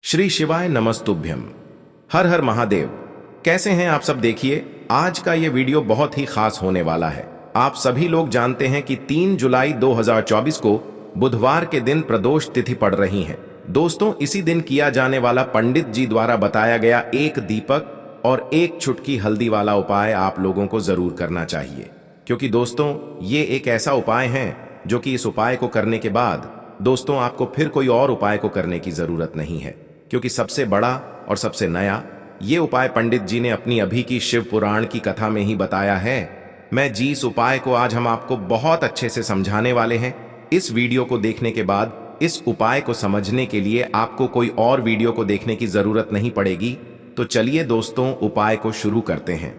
श्री शिवाय नमस्तुभ्यम। हर हर महादेव। कैसे हैं आप सब? देखिए, आज का ये वीडियो बहुत ही खास होने वाला है। आप सभी लोग जानते हैं कि 3 जुलाई 2024 को बुधवार के दिन प्रदोष तिथि पड़ रही है। दोस्तों, इसी दिन किया जाने वाला पंडित जी द्वारा बताया गया एक दीपक और एक चुटकी हल्दी वाला उपाय आप लोगों को जरूर करना चाहिए, क्योंकि दोस्तों ये एक ऐसा उपाय है जो कि इस उपाय को करने के बाद दोस्तों आपको फिर कोई और उपाय को करने की जरूरत नहीं है, क्योंकि सबसे बड़ा और सबसे नया ये उपाय पंडित जी ने अपनी अभी की शिव पुराण की कथा में ही बताया है। मैं जी इस उपाय को आज हम आपको बहुत अच्छे से समझाने वाले हैं। इस वीडियो को देखने के बाद इस उपाय को समझने के लिए आपको कोई और वीडियो को देखने की जरूरत नहीं पड़ेगी। तो चलिए दोस्तों, उपाय को शुरू करते हैं।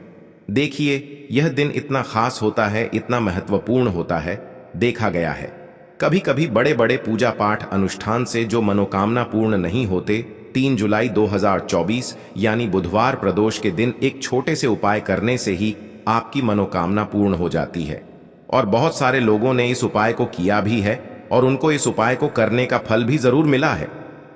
देखिए, यह दिन इतना खास होता है, इतना महत्वपूर्ण होता है। देखा गया है कभी कभी बड़े बड़े पूजा पाठ अनुष्ठान से जो मनोकामना पूर्ण नहीं होते, 3 जुलाई 2024 यानी बुधवार प्रदोष के दिन एक छोटे से उपाय करने से ही आपकी मनोकामना पूर्ण हो जाती है। और बहुत सारे लोगों ने इस उपाय को किया भी है और उनको इस उपाय को करने का फल भी जरूर मिला है।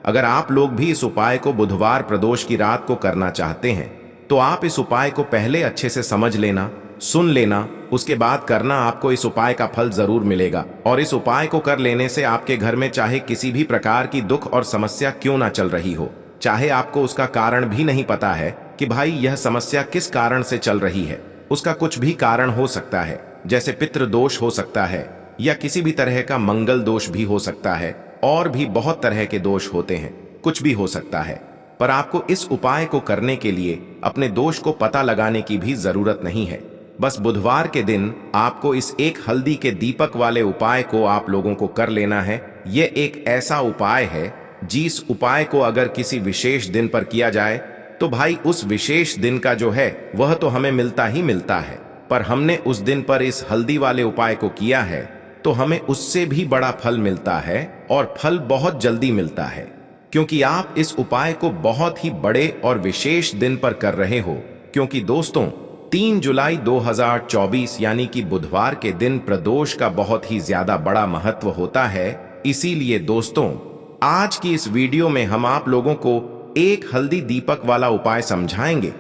अगर आप लोग भी इस उपाय को बुधवार प्रदोष की रात को करना चाहते हैं तो आप इस उपाय को पहले अच्छे से समझ लेना, सुन लेना, उसके बाद करना। आपको इस उपाय का फल जरूर मिलेगा। और इस उपाय को कर लेने से आपके घर में चाहे किसी भी प्रकार की दुख और समस्या क्यों ना चल रही हो, चाहे आपको उसका कारण भी नहीं पता है कि भाई यह समस्या किस कारण से चल रही है, उसका कुछ भी कारण हो सकता है। जैसे पितृ दोष हो सकता है या किसी भी तरह का मंगल दोष भी हो सकता है, और भी बहुत तरह के दोष होते हैं, कुछ भी हो सकता है। पर आपको इस उपाय को करने के लिए अपने दोष को पता लगाने की भी जरूरत नहीं है। बस बुधवार के दिन आपको इस एक हल्दी के दीपक वाले उपाय को आप लोगों को कर लेना है। यह एक ऐसा उपाय है जिस उपाय को अगर किसी विशेष दिन पर किया जाए तो भाई उस विशेष दिन का जो है वह तो हमें मिलता ही मिलता है, पर हमने उस दिन पर इस हल्दी वाले उपाय को किया है तो हमें उससे भी बड़ा फल मिलता है, और फल बहुत जल्दी मिलता है, क्योंकि आप इस उपाय को बहुत ही बड़े और विशेष दिन पर कर रहे हो। क्योंकि दोस्तों, 3 जुलाई 2024 यानी कि बुधवार के दिन प्रदोष का बहुत ही ज्यादा बड़ा महत्व होता है। इसीलिए दोस्तों, आज की इस वीडियो में हम आप लोगों को एक हल्दी दीपक वाला उपाय समझाएंगे,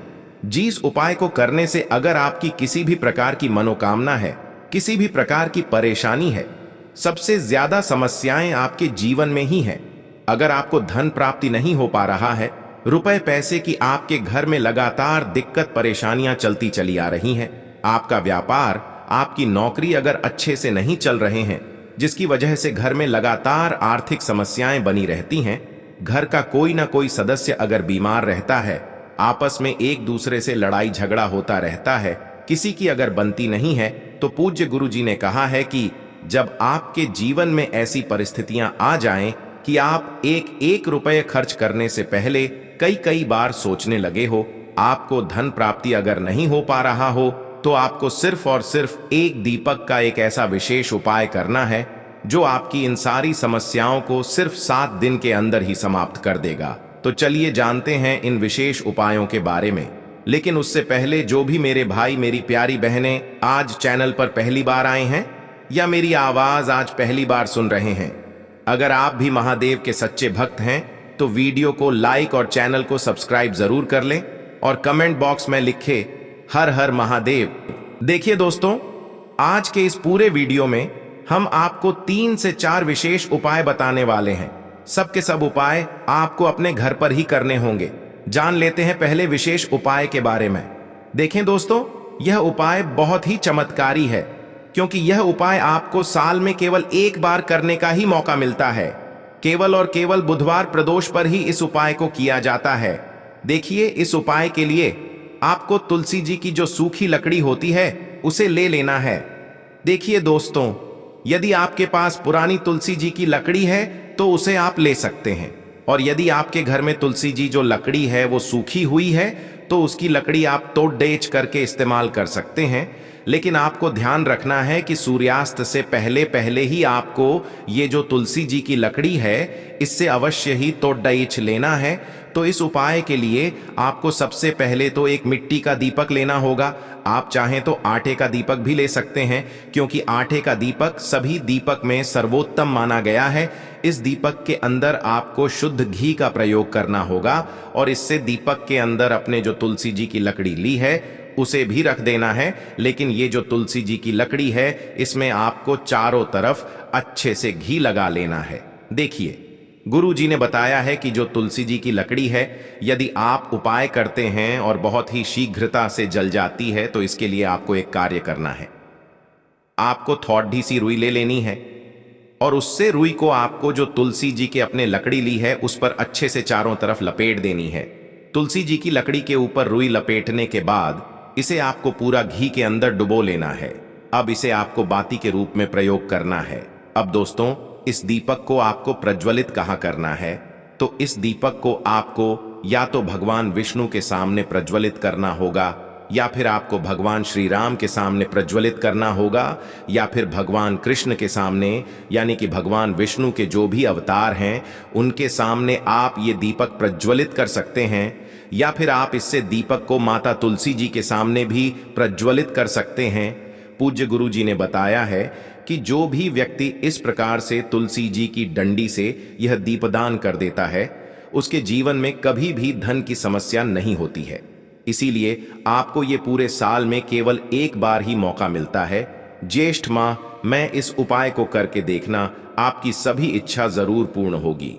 जिस उपाय को करने से अगर आपकी किसी भी प्रकार की मनोकामना है, किसी भी प्रकार की परेशानी है, सबसे ज्यादा समस्याएं आपके जीवन में ही हैं। अगर आपको धन प्राप्ति नहीं हो पा रहा है, रुपए पैसे की आपके घर में लगातार दिक्कत परेशानियां चलती चली आ रही हैं, आपका व्यापार, आपकी नौकरी अगर अच्छे से नहीं चल रहे हैं, जिसकी वजह से घर में लगातार आर्थिक समस्याएं बनी रहती हैं, घर का कोई ना कोई सदस्य अगर बीमार रहता है, आपस में एक दूसरे से लड़ाई झगड़ा होता रहता है, किसी की अगर बनती नहीं है, तो पूज्य गुरुजी ने कहा है कि जब आपके जीवन में ऐसी परिस्थितियां आ जाएं कि आप एक एक रुपये खर्च करने से पहले कई कई बार सोचने लगे हो, आपको धन प्राप्ति अगर नहीं हो पा रहा हो, तो आपको सिर्फ और सिर्फ एक दीपक का एक ऐसा विशेष उपाय करना है जो आपकी इन सारी समस्याओं को सिर्फ 7 दिन के अंदर ही समाप्त कर देगा। तो चलिए जानते हैं इन विशेष उपायों के बारे में। लेकिन उससे पहले जो भी मेरे भाई मेरी प्यारी बहनें आज चैनल पर पहली बार आए हैं या मेरी आवाज आज पहली बार सुन रहे हैं, अगर आप भी महादेव के सच्चे भक्त हैं तो वीडियो को लाइक और चैनल को सब्सक्राइब जरूर कर लें और कमेंट बॉक्स में लिखे हर हर महादेव। देखिए दोस्तों, आज के इस पूरे वीडियो में हम आपको 3 से 4 विशेष उपाय बताने वाले हैं। सबके सब उपाय आपको अपने घर पर ही करने होंगे। जान लेते हैं पहले विशेष उपाय के बारे में। देखें दोस्तों, यह उपाय बहुत ही चमत्कारी है, क्योंकि यह उपाय आपको साल में केवल एक बार करने का ही मौका मिलता है। केवल और केवल बुधवार प्रदोष पर ही इस उपाय को किया जाता है। देखिए, इस उपाय के लिए आपको तुलसी जी की जो सूखी लकड़ी होती है उसे ले लेना है। देखिए दोस्तों, यदि आपके पास पुरानी तुलसी जी की लकड़ी है तो उसे आप ले सकते हैं, और यदि आपके घर में तुलसी जी जो लकड़ी है वो सूखी हुई है तो उसकी लकड़ी आप तोड़ डेच करके इस्तेमाल कर सकते हैं। लेकिन आपको ध्यान रखना है कि सूर्यास्त से पहले पहले ही आपको ये जो तुलसी जी की लकड़ी है इससे अवश्य ही तोड़ाइच लेना है। तो इस उपाय के लिए आपको सबसे पहले तो एक मिट्टी का दीपक लेना होगा। आप चाहें तो आटे का दीपक भी ले सकते हैं, क्योंकि आटे का दीपक सभी दीपक में सर्वोत्तम माना गया है। इस दीपक के अंदर आपको शुद्ध घी का प्रयोग करना होगा और इससे दीपक के अंदर अपने जो तुलसी जी की लकड़ी ली है उसे भी रख देना है। लेकिन ये जो तुलसी जी की लकड़ी है इसमें आपको चारों तरफ अच्छे से घी लगा लेना है। देखिए, गुरु जी ने बताया है कि जो तुलसी जी की लकड़ी है यदि आप उपाय करते हैं और बहुत ही शीघ्रता से जल जाती है तो इसके लिए आपको एक कार्य करना है। आपको थोड़ी सी रुई ले लेनी है और उससे रुई को आपको जो तुलसी जी के अपने लकड़ी ली है उस पर अच्छे से चारों तरफ लपेट देनी है। तुलसी जी की लकड़ी के ऊपर रुई लपेटने के बाद इसे आपको पूरा घी के अंदर डुबो लेना है। अब इसे आपको बाती के रूप में प्रयोग करना है। अब दोस्तों, इस दीपक को आपको प्रज्वलित कहाँ करना है, तो इस दीपक को आपको या तो भगवान विष्णु के सामने प्रज्वलित करना होगा, या फिर आपको भगवान श्री राम के सामने प्रज्वलित करना होगा, या फिर भगवान कृष्ण के सामने यानी कि भगवान विष्णु के जो भी अवतार हैं उनके सामने आप ये दीपक प्रज्वलित कर सकते हैं। या फिर आप इससे दीपक को माता तुलसी जी के सामने भी प्रज्वलित कर सकते हैं। पूज्य गुरु जी ने बताया है कि जो भी व्यक्ति इस प्रकार से तुलसी जी की डंडी से यह दीपदान कर देता है उसके जीवन में कभी भी धन की समस्या नहीं होती है। इसीलिए आपको ये पूरे साल में केवल एक बार ही मौका मिलता है। ज्येष्ठ माह में इस उपाय को करके देखना, आपकी सभी इच्छा जरूर पूर्ण होगी।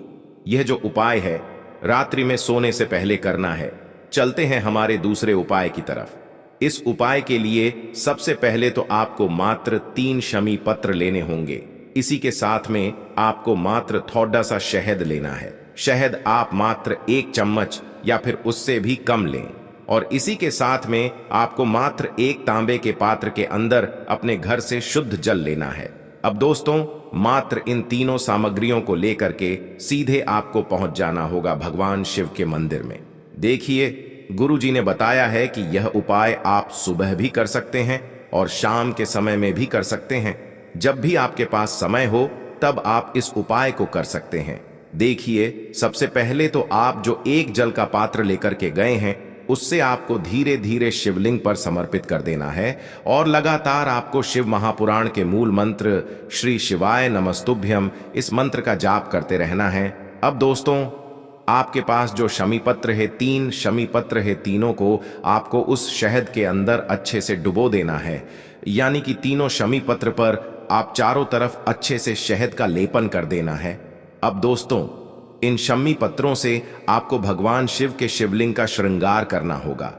यह जो उपाय है रात्रि में सोने से पहले करना है। चलते हैं हमारे दूसरे उपाय की तरफ। इस उपाय के लिए सबसे पहले तो आपको मात्र 3 शमी पत्र लेने होंगे। इसी के साथ में आपको मात्र थोड़ा सा शहद लेना है। शहद आप मात्र 1 चम्मच या फिर उससे भी कम लें। और इसी के साथ में आपको मात्र 1 तांबे के पात्र के अंदर अपने घर से शुद्ध जल लेना है। अब दोस्तों, मात्र इन तीनों सामग्रियों को लेकर के सीधे आपको पहुंच जाना होगा भगवान शिव के मंदिर में। देखिए, गुरु जी ने बताया है कि यह उपाय आप सुबह भी कर सकते हैं और शाम के समय में भी कर सकते हैं। जब भी आपके पास समय हो तब आप इस उपाय को कर सकते हैं। देखिए, सबसे पहले तो आप जो 1 जल का पात्र लेकर के गए हैं उससे आपको धीरे धीरे शिवलिंग पर समर्पित कर देना है और लगातार आपको शिव महापुराण के मूल मंत्र श्री शिवाय नमस्तुभ्यम इस मंत्र का जाप करते रहना है। अब दोस्तों, आपके पास जो शमी पत्र है, 3 शमी पत्र है, तीनों को आपको उस शहद के अंदर अच्छे से डुबो देना है। यानी कि तीनों शमी पत्र पर आप चारों तरफ अच्छे से शहद का लेपन कर देना है। अब दोस्तों, इन शमी पत्रों से आपको भगवान शिव के शिवलिंग का श्रृंगार करना होगा।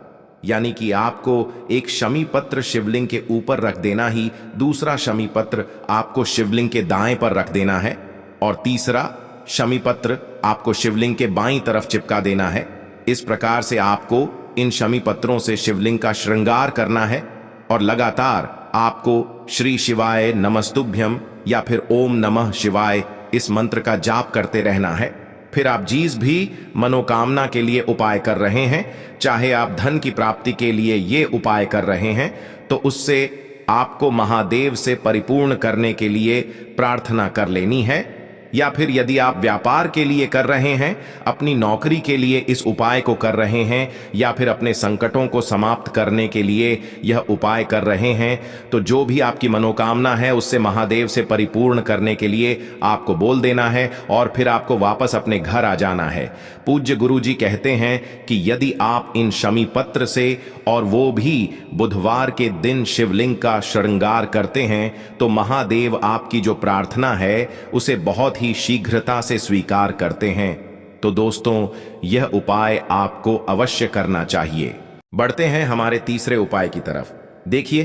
यानी कि आपको एक शमी पत्र शिवलिंग के ऊपर रख देना ही, दूसरा शमी पत्र आपको शिवलिंग के दाएं पर रख देना है और तीसरा शमी पत्र आपको शिवलिंग के बाईं तरफ चिपका देना है। इस प्रकार से आपको इन शमी पत्रों से शिवलिंग का श्रृंगार करना है और लगातार आपको श्री शिवाय नमस्तुभ्यम या फिर ओम नमः शिवाय इस मंत्र का जाप करते रहना है। फिर आप जिस भी मनोकामना के लिए उपाय कर रहे हैं, चाहे आप धन की प्राप्ति के लिए ये उपाय कर रहे हैं, तो उससे आपको महादेव से परिपूर्ण करने के लिए प्रार्थना कर लेनी है। या फिर यदि आप व्यापार के लिए कर रहे हैं, अपनी नौकरी के लिए इस उपाय को कर रहे हैं, या फिर अपने संकटों को समाप्त करने के लिए यह उपाय कर रहे हैं, तो जो भी आपकी मनोकामना है उससे महादेव से परिपूर्ण करने के लिए आपको बोल देना है और फिर आपको वापस अपने घर आ जाना है। पूज्य गुरु जी कहते हैं कि यदि आप इन शमी पत्र से और वो भी बुधवार के दिन शिवलिंग का श्रृंगार करते हैं तो महादेव आपकी जो प्रार्थना है उसे बहुत ही शीघ्रता से स्वीकार करते हैं। तो दोस्तों, यह उपाय आपको अवश्य करना चाहिए। बढ़ते हैं हमारे तीसरे उपाय की तरफ। देखिए,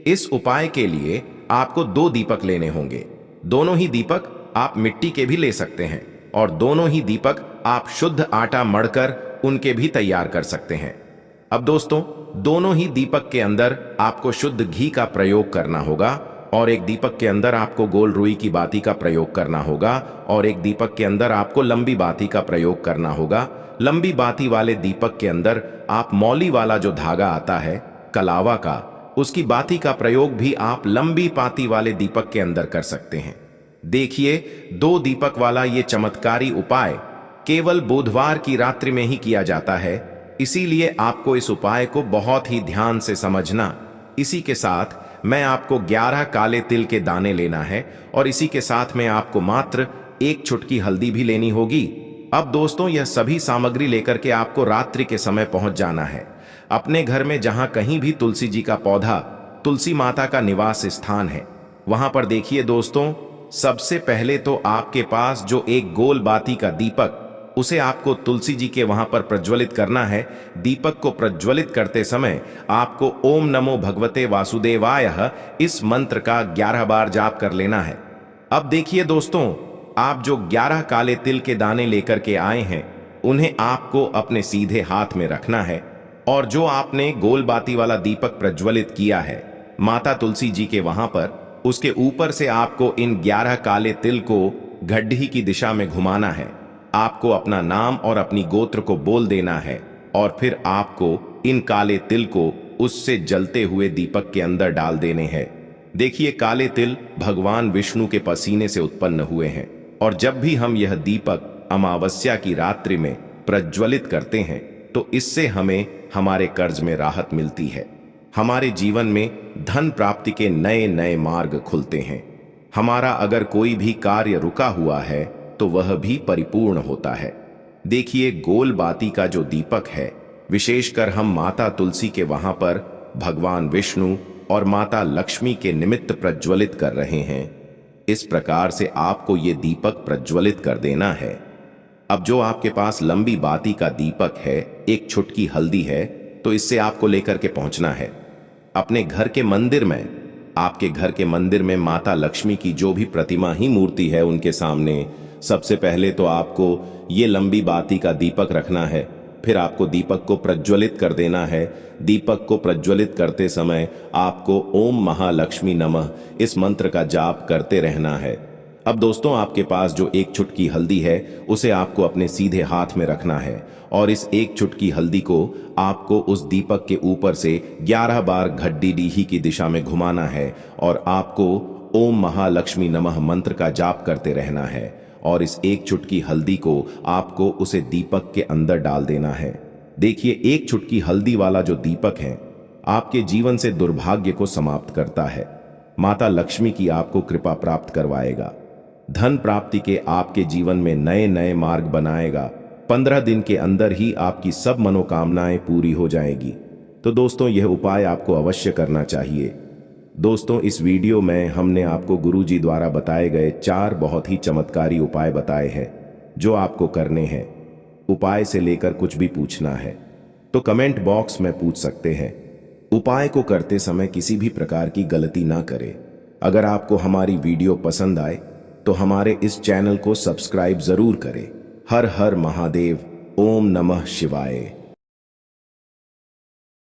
इस उपाय के लिए आपको 2 दीपक लेने होंगे। दोनों ही दीपक आप मिट्टी के भी ले सकते हैं और दोनों ही दीपक आप शुद्ध आटा मढ़कर उनके भी तैयार कर सकते हैं। अब दोस्तों, दोनों ही दीपक के अंदर आपको शुद्ध घी का प्रयोग करना होगा और एक दीपक के अंदर आपको गोल रुई की बाती का प्रयोग करना होगा और एक दीपक के अंदर आपको लंबी बाती का प्रयोग करना होगा। लंबी बाती वाले दीपक के अंदर आप मौली वाला जो धागा आता है कलावा का, उसकी बाती का प्रयोग भी आप लंबी पाती वाले दीपक के अंदर कर सकते हैं। देखिए, 2 दीपक वाला ये चमत्कारी उपाय केवल बुधवार की रात्रि में ही किया जाता है, इसीलिए आपको इस उपाय को बहुत ही ध्यान से समझना। इसी के साथ मैं आपको 11 काले तिल के दाने लेना है और इसी के साथ में आपको मात्र 1 चुटकी हल्दी भी लेनी होगी। अब दोस्तों, यह सभी सामग्री लेकर के आपको रात्रि के समय पहुंच जाना है अपने घर में, जहां कहीं भी तुलसी जी का पौधा, तुलसी माता का निवास स्थान है, वहां पर देखिए दोस्तों, सबसे पहले तो आपके पास जो एक गोल बाती का दीपक, उसे आपको तुलसी जी के वहां पर प्रज्वलित करना है। दीपक को प्रज्वलित करते समय आपको ओम नमो भगवते वासुदेवाय इस मंत्र का 11 बार जाप कर लेना है। अब देखिए दोस्तों, आप जो 11 काले तिल के दाने लेकर के आए हैं, उन्हें आपको अपने सीधे हाथ में रखना है और जो आपने गोल बाती वाला दीपक प्रज्वलित किया है माता तुलसी जी के वहां पर, उसके ऊपर से आपको इन 11 काले तिल को गड्ढी की दिशा में घुमाना है। आपको अपना नाम और अपनी गोत्र को बोल देना है और फिर आपको इन काले तिल को उससे जलते हुए दीपक के अंदर डाल देने हैं। देखिए, काले तिल भगवान विष्णु के पसीने से उत्पन्न हुए हैं और जब भी हम यह दीपक अमावस्या की रात्रि में प्रज्वलित करते हैं तो इससे हमें हमारे कर्ज में राहत मिलती है, हमारे जीवन में धन प्राप्ति के नए नए मार्ग खुलते हैं, हमारा अगर कोई भी कार्य रुका हुआ है तो वह भी परिपूर्ण होता है। देखिए, गोल बाती का जो दीपक है, विशेषकर हम माता तुलसी के वहां पर भगवान विष्णु और माता लक्ष्मी के निमित्त प्रज्वलित कर रहे हैं। इस प्रकार से आपको ये दीपक प्रज्वलित कर देना है। अब जो आपके पास लंबी बाती का दीपक है, एक छुटकी हल्दी है, तो इससे आपको लेकर के पहुंचना है अपने घर के मंदिर में। आपके घर के मंदिर में माता लक्ष्मी की जो भी प्रतिमा ही मूर्ति है, उनके सामने सबसे पहले तो आपको ये लंबी बाती का दीपक रखना है। फिर आपको दीपक को प्रज्वलित कर देना है। दीपक को प्रज्वलित करते समय आपको ओम महालक्ष्मी नमः इस मंत्र का जाप करते रहना है। अब दोस्तों, आपके पास जो एक चुटकी हल्दी है, उसे आपको अपने सीधे हाथ में रखना है और इस एक चुटकी हल्दी को आपको उस दीपक के ऊपर से 11 बार घड्डी की दिशा में घुमाना है और आपको ओम महालक्ष्मी नमः मंत्र का जाप करते रहना है और इस एक चुटकी हल्दी को आपको उसे दीपक के अंदर डाल देना है। देखिए, एक चुटकी हल्दी वाला जो दीपक है, आपके जीवन से दुर्भाग्य को समाप्त करता है, माता लक्ष्मी की आपको कृपा प्राप्त करवाएगा, धन प्राप्ति के आपके जीवन में नए नए मार्ग बनाएगा। 15 दिन के अंदर ही आपकी सब मनोकामनाएं पूरी हो जाएगी। तो दोस्तों, यह उपाय आपको अवश्य करना चाहिए। दोस्तों, इस वीडियो में हमने आपको गुरुजी द्वारा बताए गए 4 बहुत ही चमत्कारी उपाय बताए हैं जो आपको करने हैं। उपाय से लेकर कुछ भी पूछना है तो कमेंट बॉक्स में पूछ सकते हैं। उपाय को करते समय किसी भी प्रकार की गलती ना करें। अगर आपको हमारी वीडियो पसंद आए तो हमारे इस चैनल को सब्सक्राइब जरूर करें। हर हर महादेव। ओम नमः शिवाय।